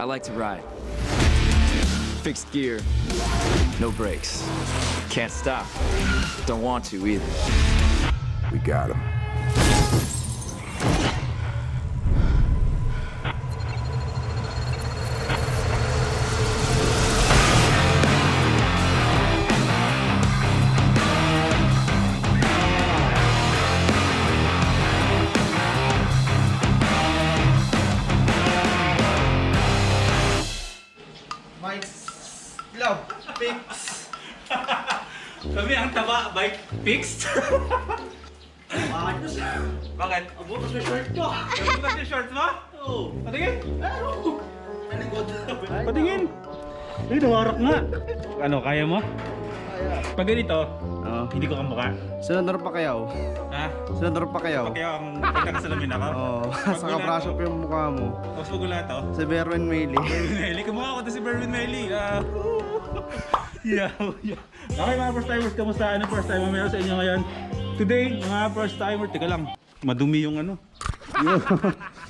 I like to ride. Fixed gear, no brakes. Can't stop. Don't want to either. We got him. Mike's Love Fix. Kami ang taba, bike fixed. Bakit na siya? Bakit? Abutas may short ko. Nabutas yung shorts mo? Oo. Patingin! Pero, naligod. Patingin! Ay, nawarak nga. Ano, kaya mo? Kaya. Pag ganito, hindi ko kamukha. Senador Pacquiao. Ha? Senador Pacquiao. Pag kaya ang pagkakasalamin ako. Oo. Pag Saka wala brush to, up yung mukha mo. Tapos pag wala to, Si Berwin Mailey. Berwin Mailey. Kamukha ko to si Berwin Mailey. Yeah. Okay mga first timers, kamusta? Ano first time meron sa inyo ngayon? Today, mga first timer, teka lang. Madumi yung ano.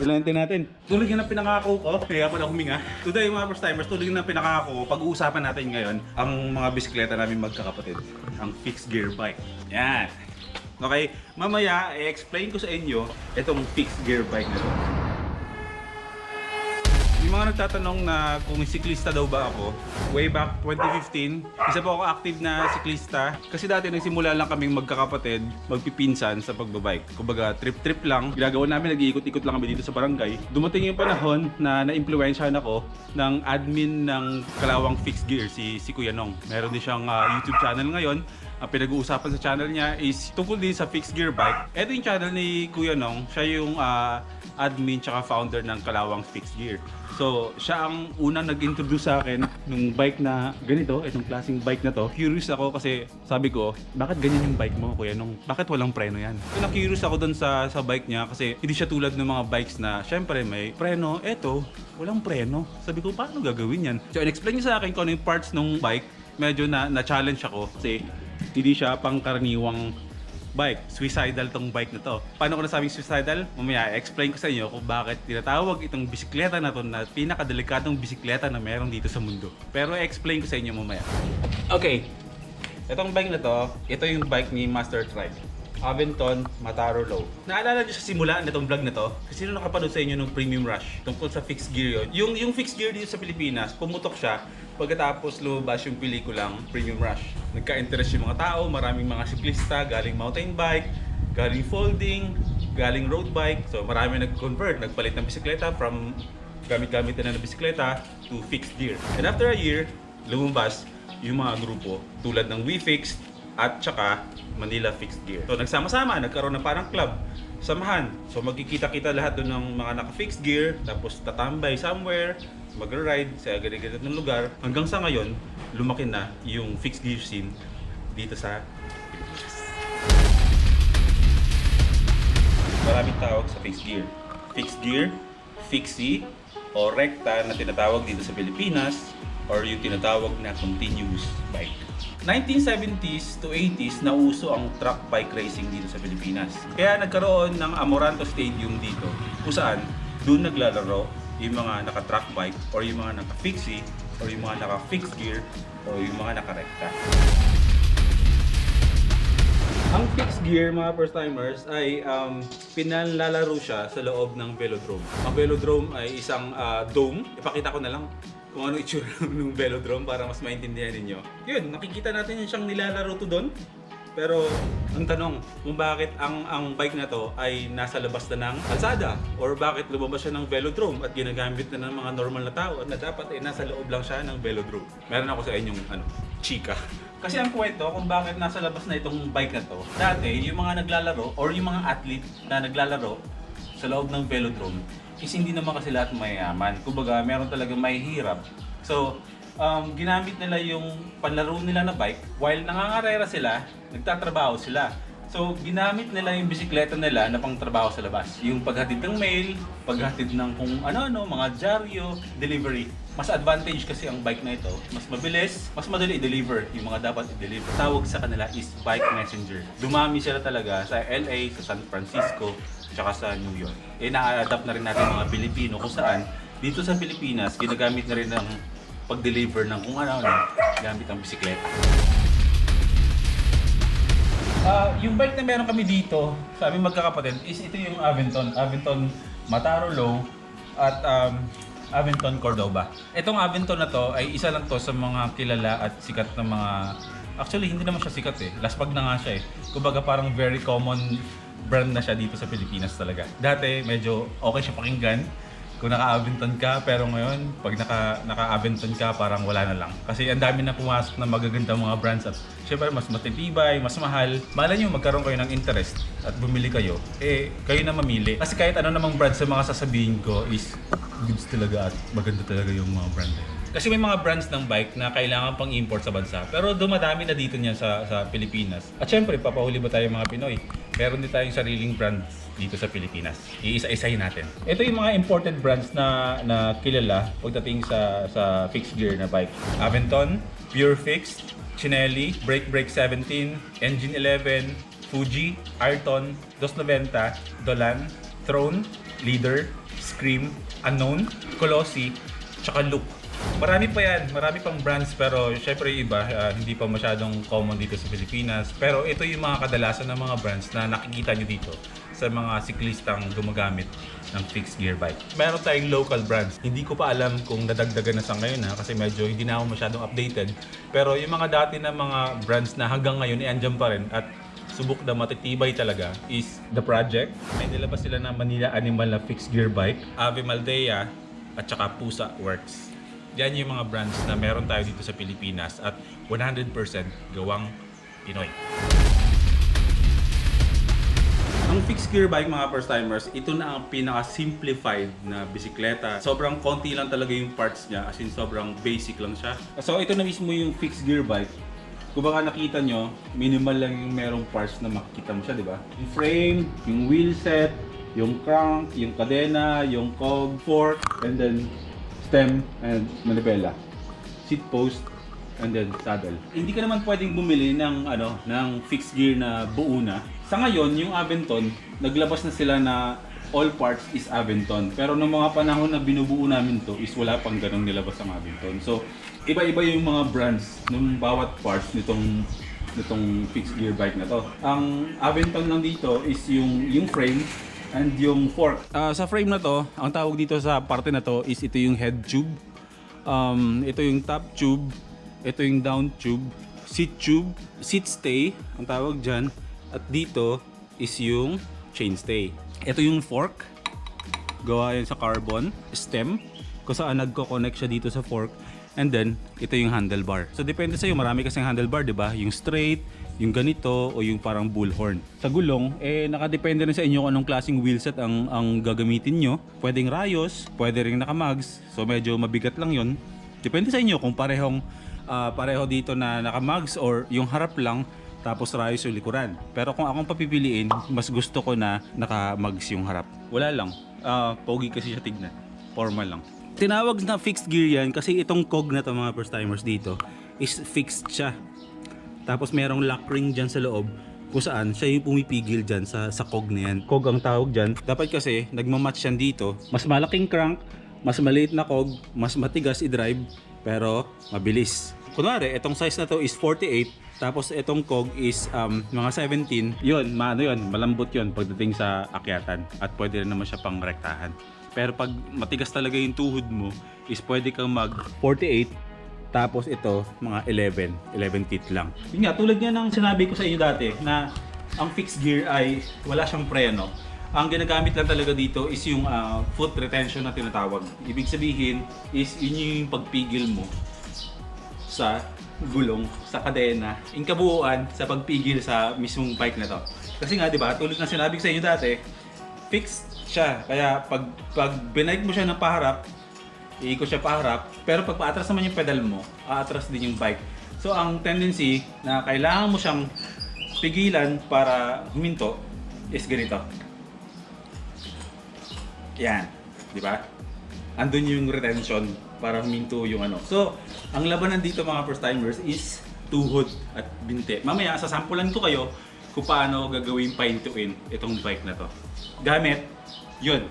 Ilantin natin. Tuloy na pinangako ko. Kaya pala huminga. Today mga first timers, tuloy na pinangako ko. Pag-uusapan natin ngayon ang mga bisikleta namin magkakapatid. Ang fixed gear bike. Yan. Okay, mamaya i-explain ko sa inyo itong fixed gear bike na to. Yung mga nagtatanong na kung siklista daw ba ako, way back 2015, isa po ako active na siklista. Kasi dati nagsimula lang kaming magkakapatid, magpipinsan sa pagbabike. Kumbaga trip-trip lang, ginagawa namin, nag-iikot-ikot lang kami dito sa barangay. Dumating yung panahon na na-impluwensyahan ako ng admin ng Kalawang Fixed Gear, si Kuya Nong. Meron din siyang YouTube channel ngayon. Ang pinag-uusapan sa channel niya is tungkol din sa fixed gear bike. Ito yung channel ni Kuya Nong. Siya yung admin tsaka founder ng Kalawang Fixed Gear. So, siya ang unang nag-introduce sa akin ng bike na ganito, itong klaseng bike na to. Curious ako kasi sabi ko, bakit ganyan yung bike mo, Kuya Nong? Bakit walang preno yan? So, na-curious ako dun sa bike niya kasi hindi siya tulad ng mga bikes na syempre may preno. Eto, walang preno. Sabi ko, paano gagawin yan? So, in-explain niya sa akin kung ano yung parts ng bike. Medyo na-challenge ako kasi hindi siya pangkaraniwang bike. Suicidal tong bike na to. Paano ko nasabing suicidal? Mamaya explain ko sa inyo kung bakit tinatawag itong bisikleta na to na pinakadelikadong bisikleta na meron dito sa mundo. Pero explain ko sa inyo mamaya. Okay. Itong bike na to, ito yung bike ni Master Tribe. Aventon Mataro Low. Naalala niyo sa simula nitong vlog na to? Kasi sino nakapanood sa inyo ng Premium Rush tungkol sa fixed gear yun? Yung fixed gear dito sa Pilipinas, pumutok siya pagkatapos lumabas yung pelikulang Premium Rush. Nagka-interest yung mga tao, maraming mga siklista, galing mountain bike, galing folding, galing road bike. So marami nag-convert, nagpalit ng bisikleta from gamit-gamit na ng bisikleta to fixed gear. And after a year, lumabas yung mga grupo tulad ng We Fixed at saka Manila Fixed Gear. So nagsama-sama, nagkaroon ng parang club, samahan. So magkikita-kita lahat doon ng mga naka-fixed gear, tapos tatambay somewhere, mag-ride sa ganit-ganit ng lugar. Hanggang sa ngayon, lumaki na yung fixed gear scene dito sa Pilipinas. Maraming tawag sa fixed gear. Fixed gear, fixie, o recta na tinatawag dito sa Pilipinas, or yung tinatawag na continuous bike. 1970s to 80s nauso ang truck bike racing dito sa Pilipinas. Kaya nagkaroon ng Amoranto Stadium dito kung saan doon naglalaro yung mga naka-truck bike or yung mga naka-fixie or yung mga naka-fixed gear or yung mga naka-recta. Ang fixed gear, mga first timers, ay pinalalaro siya sa loob ng velodrome. Ang velodrome ay isang dome. Ipakita ko na lang kung ano itsura ng velodrome para mas maintindihan ninyo. Yun, nakikita natin yung siyang nilalaro to doon. Pero ang tanong, kung bakit ang bike na to ay nasa labas na ng kalsada or bakit lumabas siya ng velodrome at ginagamit na ng mga normal na tao at na dapat ay nasa loob lang siya ng velodrome. Meron ako sa inyong chika. Kasi ang kwento kung bakit nasa labas na itong bike na to, dati yung mga naglalaro or yung mga athlete na naglalaro sa loob ng velodrome is hindi naman kasi lahat mayayaman. Kumbaga, meron talagang mahihirap. So, ginamit nila yung panlaro nila na bike while nangangarera sila, nagtatrabaho sila. So, ginamit nila yung bisikleta nila na pangtrabaho sa labas. Yung paghatid ng mail, paghatid ng kung ano-ano, mga dyaryo, delivery. Mas advantage kasi ang bike na ito. Mas mabilis, mas madali i-deliver yung mga dapat i-deliver. Tawag sa kanila is bike messenger. Dumami sila talaga sa LA, sa San Francisco, tsaka sa New York. Na-adapt na rin natin mga Pilipino kung saan dito sa Pilipinas, ginagamit na rin ng pag-deliver ng kung ano gamit ang bisikleta. Yung bike na meron kami dito sa aming magkakapatid is ito yung Aventon Mataro Low at Aventon Cordoba. Itong Aventon na to ay isa lang to sa mga kilala at sikat na mga... Actually, hindi naman siya sikat eh. Laspag na nga siya eh. Kumbaga parang very common brand na siya dito sa Pilipinas talaga. Dati medyo okay siya pakinggan kung naka-Aventon ka, pero ngayon pag naka-Aventon ka parang wala na lang. Kasi ang dami na pumasok na magagandang mga brands at syempre mas matitibay, mas mahal. Malay nyo magkaroon kayo ng interest at bumili kayo, kayo na mamili. Kasi kahit ano namang brand sa mga sasabihin ko is goods talaga at maganda talaga yung mga brand. Kasi may mga brands ng bike na kailangan pang import sa bansa, pero dumadami na dito niyan sa Pilipinas. At syempre, papahuli ba tayo mga Pinoy? Meron din tayong sariling brands dito sa Pilipinas. Iisa-isahin natin. Ito yung mga imported brands na kilala pagdating sa fixed gear na bike. Aventon, Pure Fixed, Chinelli, Break 17, Engine 11, Fuji, Ayrton, 290, Dolan, Throne, Leader, Scream, Unknown, Colossi, tsaka Look. Marami pa yan, marami pang brands pero syempre yung iba hindi pa masyadong common dito sa Pilipinas. Pero ito yung mga kadalasan ng mga brands na nakikita nyo dito sa mga siklistang gumagamit ng fixed gear bike. Meron tayong local brands. Hindi ko pa alam kung nadagdagan na sa ngayon kasi medyo hindi na ako masyadong updated. Pero yung mga dati na mga brands na hanggang ngayon andyan pa rin at subok na matitibay talaga is The Project. May nilabas sila na Manila Animal na fixed gear bike, Ave Maldea at saka Pusa Works. Yan yung mga brands na meron tayo dito sa Pilipinas at 100% gawang Pinoy. Ang fixed gear bike mga first timers, ito na ang pinaka-simplified na bisikleta. Sobrang konti lang talaga yung parts niya, as in sobrang basic lang siya. So ito na mismo yung fixed gear bike. Kung baka nakita nyo, minimal lang yung merong parts na makikita mo siya, di ba? Yung frame, yung wheel set, yung crank, yung kadena, yung cog, fork, and then stem and manibela, seat post, and then saddle. Hindi ka naman pwedeng bumili ng fixed gear na buo na. Sa ngayon, yung Aventon, naglabas na sila na all parts is Aventon. Pero nung mga panahon na binubuo namin to is wala pang ganong nilabas ang Aventon. So, iba-iba yung mga brands ng bawat parts nitong fixed gear bike na to. Ang Aventon lang dito is yung frame and yung fork. Sa frame na to, ang tawag dito sa parte na to is ito yung head tube. Ito yung top tube. Ito yung down tube. Seat tube. Seat stay, ang tawag dyan. At dito is yung chain stay. Ito yung fork. Gawa yan sa carbon. Stem, kung saan nagko-connect siya dito sa fork. And then, ito yung handlebar. So, depende sa'yo. Marami kasing handlebar, di ba? Yung straight, yung ganito, o yung parang bullhorn. Sa gulong, nakadepende rin sa inyo kung anong klaseng wheelset ang gagamitin nyo. Pwedeng rayos, pwede rin nakamags. So, medyo mabigat lang yon. Depende sa inyo kung pareho dito na nakamags or yung harap lang, tapos rayos yung likuran. Pero kung akong papipiliin, mas gusto ko na nakamags yung harap. Wala lang. Pogi kasi siya tignan. Formal lang. Tinawag na fixed gear yan kasi itong cog na to mga first timers dito is fixed siya. Tapos merong lock ring dyan sa loob kung saan siya yung pumipigil dyan sa cog na yan. Cog ang tawag dyan. Dapat kasi nagmamatch yan dito. Mas malaking crank, mas maliit na cog, mas matigas i-drive, pero mabilis. Kunwari, itong size na to is 48, tapos itong cog is mga 17. Yun, malambot yun pagdating sa akyatan. At pwede rin naman siya pang rektahan. Pero pag matigas talaga yung tuhod mo, is pwede kang mag 48, tapos ito, mga 11 teeth lang. Yun nga, tulad nga ng sinabi ko sa inyo dati, na ang fixed gear ay wala siyang preno. Ang ginagamit lang talaga dito is yung foot retention na tinatawag. Ibig sabihin is yun yung pagpigil mo sa gulong, sa kadena, in kabuuan sa pagpigil sa mismong bike na to. Kasi nga, di ba, tulad ng sinabi ko sa inyo dati, fixed siya. Kaya pag binike mo siya ng paharap, iikot siya paharap, pero pag paatras naman yung pedal mo, aatras din yung bike. So ang tendency na kailangan mo siyang pigilan para huminto is ganito. Yan, di ba? Andun yung retention para huminto yung ano. So, ang labanan dito mga first timers is tuhod at binte. Mamaya, sasampulan ko kayo kung paano gagawin pahintuin itong bike na to. Gamit, yun.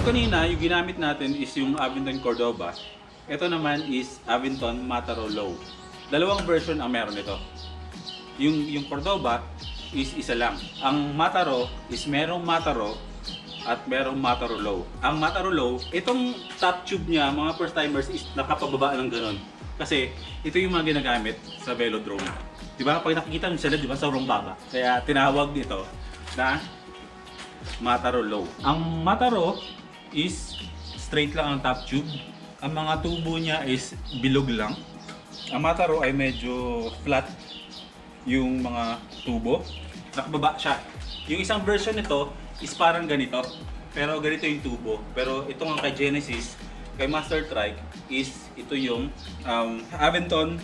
kanina, yung ginamit natin is yung Aventon Cordoba. Ito naman is Aventon Mataro Low. Dalawang version ang meron nito. Yung Cordoba is isa lang. Ang Mataro is merong Mataro at merong Mataro Low. Ang Mataro Low, itong top tube niya, mga first timers is nakapababa ng ganun. Kasi ito yung mga ginagamit sa velodrome. Diba? Pag nakikita mo sila, diba, sobrang baba. Kaya tinawag nito na Mataro Low. Ang Mataro is straight lang ang top tube. Ang mga tubo niya is bilog lang. Ang Mataro ay medyo flat yung mga tubo. Nakababa siya. Yung isang version nito is parang ganito. Pero ganito yung tubo. Pero itong ang kay Genesis, kay Master Trike, is ito yung Aventon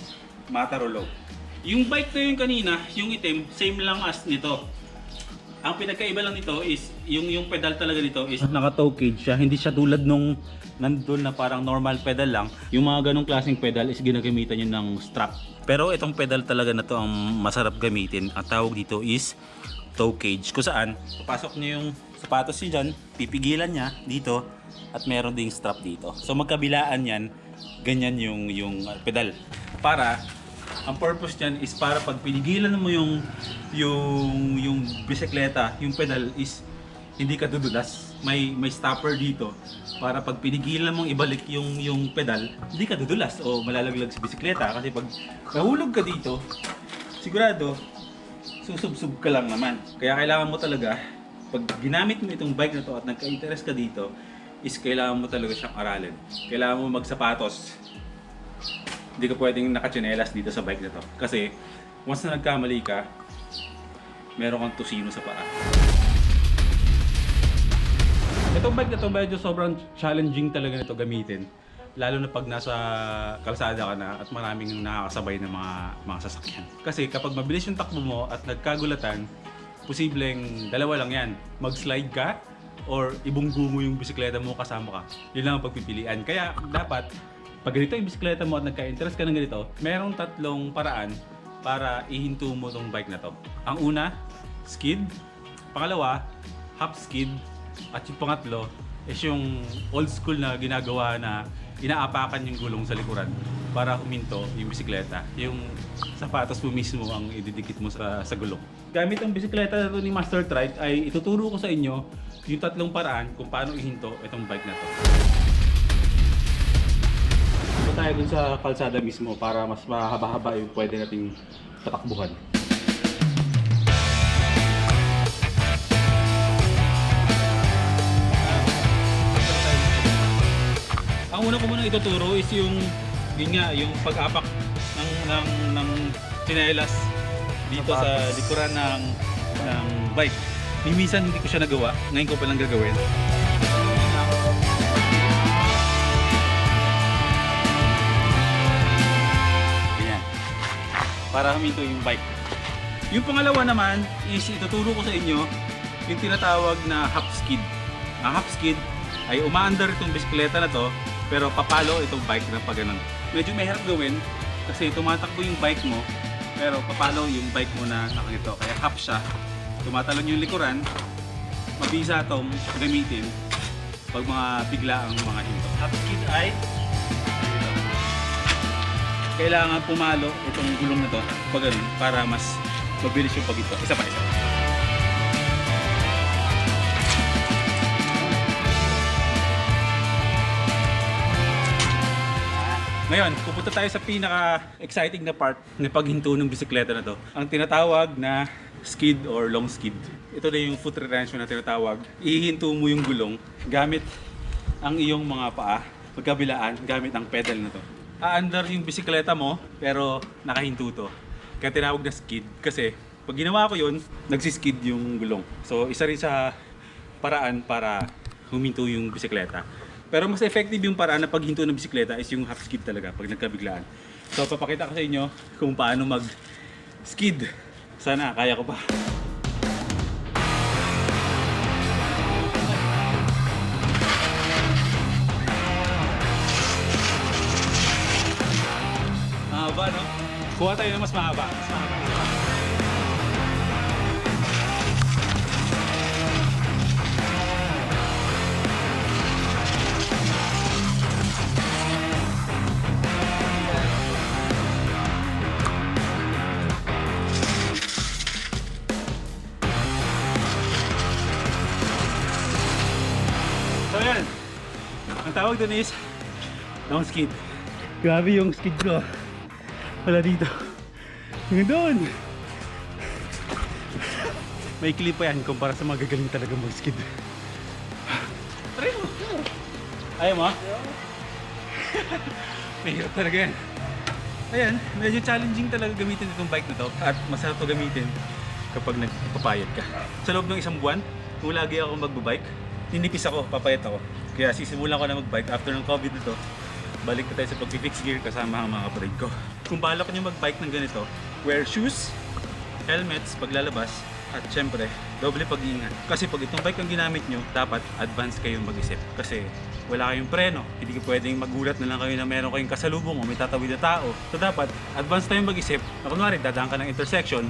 Mataro Low. Yung bike na yun kanina, yung itim, same lang as nito. Ang pinagkaiba lang nito is yung pedal talaga nito is naka-toe cage siya. Hindi siya tulad nung nandun na parang normal pedal lang. Yung mga ganong klaseng pedal is ginagamitan yun ng strap. Pero itong pedal talaga na to ang masarap gamitin. Ang tawag dito is toe cage. Kung saan, papasok niyo yung sapatos niyo dyan, pipigilan niya dito at meron ding strap dito. So magkabilaan yan, ganyan yung pedal. Para ang purpose niyan is para pag pinigilan mo yung bisikleta, yung pedal is hindi ka dudulas. May stopper dito para pag pinigilan mong ibalik yung pedal, hindi ka dudulas o malalaglag sa bisikleta kasi pag nahulog ka dito, sigurado susubsub ka lang naman. Kaya kailangan mo talaga pag ginamit mo itong bike na to at nagka-interest ka dito is kailangan mo talaga siyang aralin. Kailangan mo magsapatos. Hindi ka pwedeng nakatsinelas dito sa bike na to. Kasi once na nagkamali ka, meron kang tusino sa paa. Itong bike na to medyo sobrang challenging talaga nito gamitin. Lalo na pag nasa kalsada ka na at maraming nakakasabay ng mga sasakyan. Kasi kapag mabilis yung takbo mo at nagkagulatan, posibleng dalawa lang yan. Mag-slide ka or ibunggo mo yung bisikleta mo kasama ka. Yun lang ang pagpipilian. Kaya dapat pag ganito yung bisikleta mo at nagka-interest ka ng ganito, merong tatlong paraan para ihinto mo tong bike na to. Ang una, skid. Pangalawa, half skid. At yung pangatlo is yung old school na ginagawa na inaapakan yung gulong sa likuran para huminto yung bisikleta. Yung sapatos mo mismo ang ididikit mo sa gulong. Gamit ang bisikleta na to ni Master Trike ay ituturo ko sa inyo yung tatlong paraan kung paano ihinto itong bike na to. So tayo dun sa kalsada mismo para mas mahaba-haba yung pwede nating tatakbuhan. Ang una ko muna ituturo is yung yung pag-apak ng tsinelas dito sa likuran ng bike. Minsan hindi ko siya nagawa, ngayon ko pa lang gagawin. Ganyan. Para huminto yung bike. Yung pangalawa naman is ituturo ko sa inyo yung tinatawag na half skid. Ang half skid ay umaandar itong bisikleta na to pero papalo itong bike na pag ganun. Medyo mahirap gawin kasi tumatakbo yung bike mo pero papalo yung bike mo na nakangito. Kaya half siya, tumatalon yung likuran, mabisa itong gamitin pag mga biglaang mga hinto. Half skid ay kailangan pumalo itong gulong na to pag ganun para mas mabilis yung paghinto. Isa pa. Ngayon, pupunta tayo sa pinaka-exciting na part ng paghinto ng bisikleta na to. Ang tinatawag na skid or long skid. Ito na yung foot retention na tinatawag. Ihinto mo yung gulong gamit ang iyong mga paa, pagkabilaan gamit ang pedal na to. Aandar yung bisikleta mo pero nakahinto to. Kaya tinawag na skid kasi pag ginawa ko yun, nagsiskid yung gulong. So isa rin sa paraan para huminto yung bisikleta. Pero mas effective yung paraan na paghinto ng bisikleta is yung half skid talaga pag nagkabiglaan. So papakita ko sa inyo kung paano mag-skid. Sana kaya ko pa. Mahaba, no? Kuha tayo ng mas mahaba. Mas mahaba. yan. Ang tawag doon is down skid. Grabe yung skid ko. Wala dito. Hanggang doon. May clip pa yan kumpara sa mga gagaling talaga mag-skid. Try mo. Ayaw mo? Mahirap talaga yan. Ayan, medyo challenging talaga gamitin itong bike na to. At masarap to gamitin kapag nagpapayat ka. Sa loob ng isang buwan, kung lagi ako magbabike, ninipis ako, papayat ako. Kaya sisimulan ko na magbike after ng COVID na to. Balik na tayo sa pag-fix gear kasama ang mga kapatid ko. Kung balak nyo mag-bike ng ganito, wear shoes, helmets paglalabas, at syempre, doble pag-iingat. Kasi pag itong bike ang ginamit nyo, dapat advance kayong mag-isip. Kasi wala kayong preno, hindi ko pwedeng magulat na lang kayo na meron kayong kasalubong o may tatawid na tao. So dapat, advance tayong mag-isip. Na kunwari, dadaan ka ng intersection,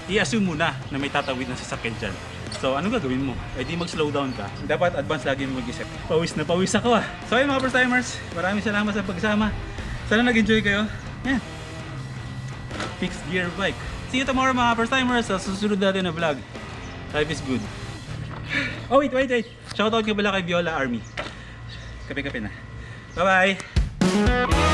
i-assume muna na may tatawid na sasakyan dyan. So, anong gagawin mo? Eh di mag-slow down ka. Dapat advance lagi mo mag-isip. Pawis na pawis ako ah. So ayun mga first timers, maraming salamat sa pagsama. Sana nag-enjoy kayo. Yan. Fixed gear bike. See you tomorrow mga first timers sa susunod natin na vlog. Life is good. Oh wait. Shoutout ka pala kay Viola Army. Kape-kape na. Bye-bye!